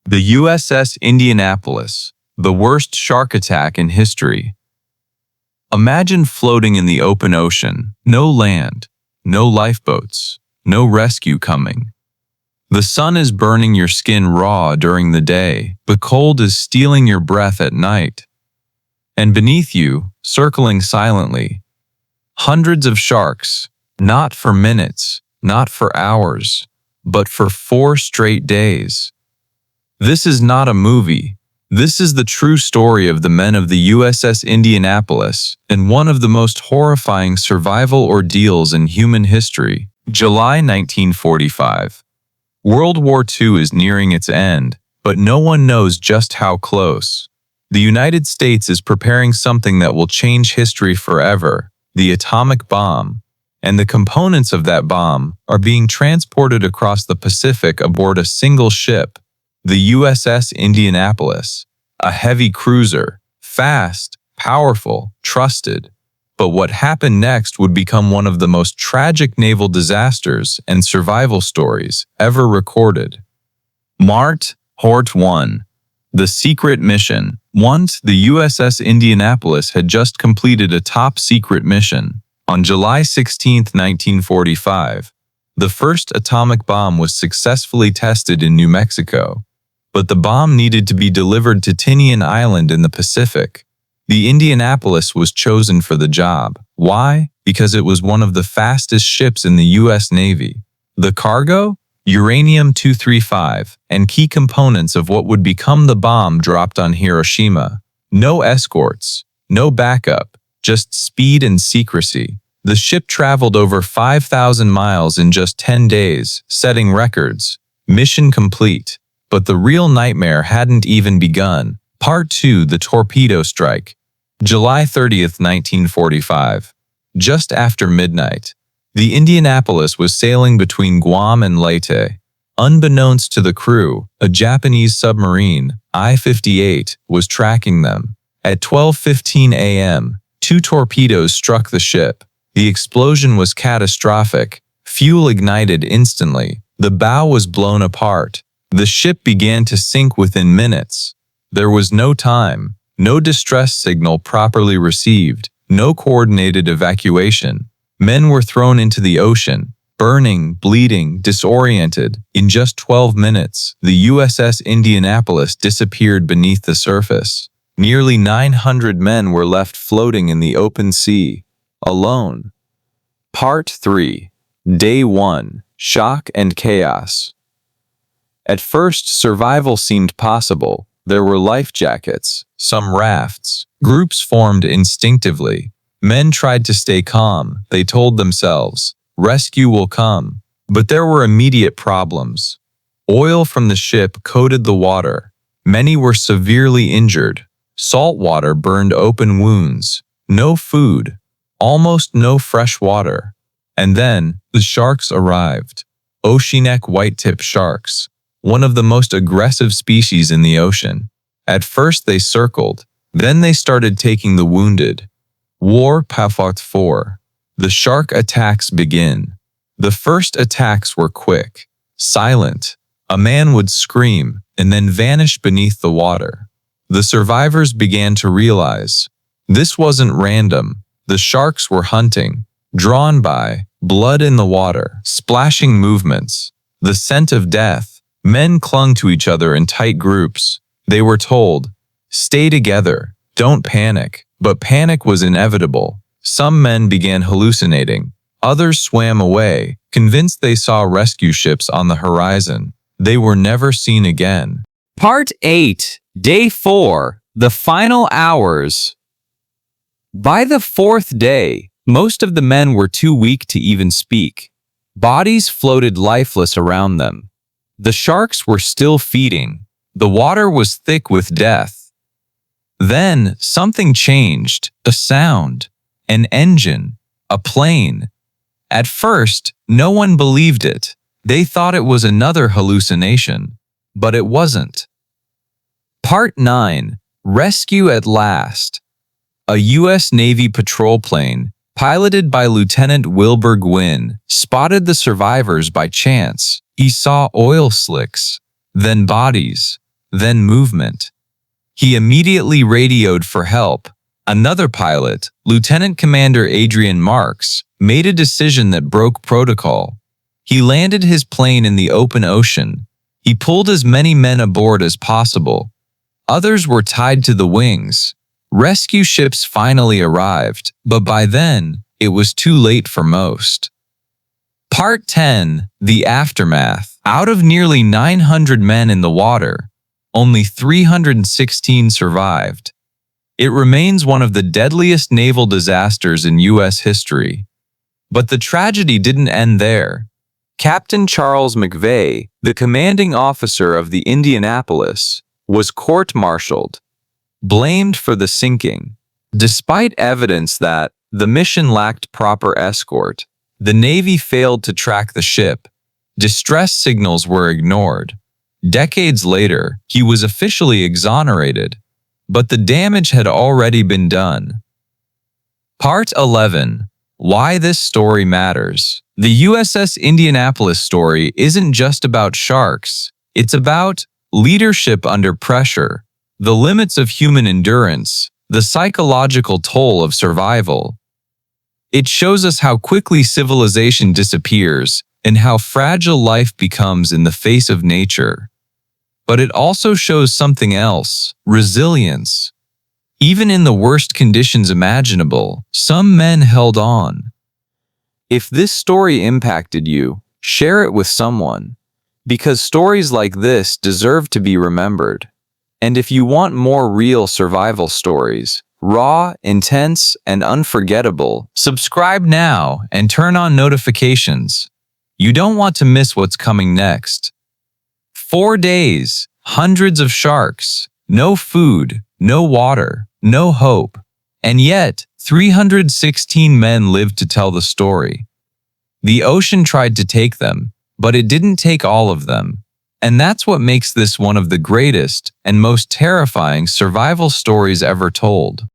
The USS Indianapolis, the worst shark attack in history. Imagine floating in the open ocean, no land, no lifeboats, no rescue coming. The sun is burning your skin raw during the day, the cold is stealing your breath at night. And beneath you, circling silently, hundreds of sharks, not for minutes, not for hours, but for 4 straight days. This is not a movie. This is the true story of the men of the USS Indianapolis and one of the most horrifying survival ordeals in human history. July 1945. World War II is nearing its end, but no one knows just how close. The United States is preparing something that will change history forever, the atomic bomb. And the components of that bomb are being transported across the Pacific aboard a single ship, the USS Indianapolis, a heavy cruiser, fast, powerful, trusted. But what happened next would become one of the most tragic naval disasters and survival stories ever recorded. Mart Hort 1. The Secret Mission. Once, the USS Indianapolis had just completed a top-secret mission. On July 16, 1945, the first atomic bomb was successfully tested in New Mexico. But the bomb needed to be delivered to Tinian Island in the Pacific. The Indianapolis was chosen for the job. Why? Because it was one of the fastest ships in the U.S. Navy. The cargo? Uranium-235, and key components of what would become the bomb dropped on Hiroshima. No escorts, no backup, just speed and secrecy. The ship traveled over 5,000 miles in just 10 days, setting records. Mission complete. But the real nightmare hadn't even begun. Part 2: The Torpedo Strike. July 30, 1945. Just after midnight, the Indianapolis was sailing between Guam and Leyte. Unbeknownst to the crew, a Japanese submarine, I-58, was tracking them. At 12:15 a.m., 2 torpedoes struck the ship. The explosion was catastrophic. Fuel ignited instantly. The bow was blown apart. The ship began to sink within minutes. There was no time, no distress signal properly received, no coordinated evacuation. Men were thrown into the ocean, burning, bleeding, disoriented. In just 12 minutes, the USS Indianapolis disappeared beneath the surface. Nearly 900 men were left floating in the open sea, alone. Part 3. Day 1. Shock and Chaos. At first, survival seemed possible. There were life jackets, some rafts. Groups formed instinctively. Men tried to stay calm. They told themselves, rescue will come. But there were immediate problems. Oil from the ship coated the water. Many were severely injured. Salt water burned open wounds. No food. Almost no fresh water. And then, the sharks arrived. Oceanic white-tip sharks. One of the most aggressive species in the ocean. At first they circled, then they started taking the wounded. War Part 4. The shark attacks begin. The first attacks were quick, silent. A man would scream and then vanish beneath the water. The survivors began to realize this wasn't random. The sharks were hunting, drawn by blood in the water, splashing movements, the scent of death. Men clung to each other in tight groups. They were told, stay together, don't panic. But panic was inevitable. Some men began hallucinating. Others swam away, convinced they saw rescue ships on the horizon. They were never seen again. Part 8. Day 4. The Final Hours. By the 4th day, most of the men were too weak to even speak. Bodies floated lifeless around them. The sharks were still feeding. The water was thick with death. Then something changed. A sound, an engine, a plane. At first, no one believed it. They thought it was another hallucination, but it wasn't. Part 9. Rescue at Last. A U.S. Navy patrol plane, piloted by Lieutenant Wilbur Gwynn, spotted the survivors by chance. He saw oil slicks, then bodies, then movement. He immediately radioed for help. Another pilot, Lieutenant Commander Adrian Marks, made a decision that broke protocol. He landed his plane in the open ocean. He pulled as many men aboard as possible. Others were tied to the wings. Rescue ships finally arrived, but by then, it was too late for most. Part 10. The Aftermath. Out of nearly 900 men in the water, only 316 survived. It remains one of the deadliest naval disasters in U.S. history. But the tragedy didn't end there. Captain Charles McVeigh, the commanding officer of the Indianapolis, was court-martialed, blamed for the sinking. Despite evidence that the mission lacked proper escort, the Navy failed to track the ship. Distress signals were ignored. Decades later, he was officially exonerated, but the damage had already been done. Part 11. Why this story matters. The USS Indianapolis story isn't just about sharks. It's about leadership under pressure, the limits of human endurance, the psychological toll of survival. It shows us how quickly civilization disappears and how fragile life becomes in the face of nature. But it also shows something else: resilience. Even in the worst conditions imaginable, some men held on. If this story impacted you, share it with someone, because stories like this deserve to be remembered. And if you want more real survival stories, raw, intense, and unforgettable, subscribe now and turn on notifications. You don't want to miss what's coming next. 4 days, hundreds of sharks, no food, no water, no hope. And yet, 316 men lived to tell the story. The ocean tried to take them, but it didn't take all of them. And that's what makes this one of the greatest and most terrifying survival stories ever told.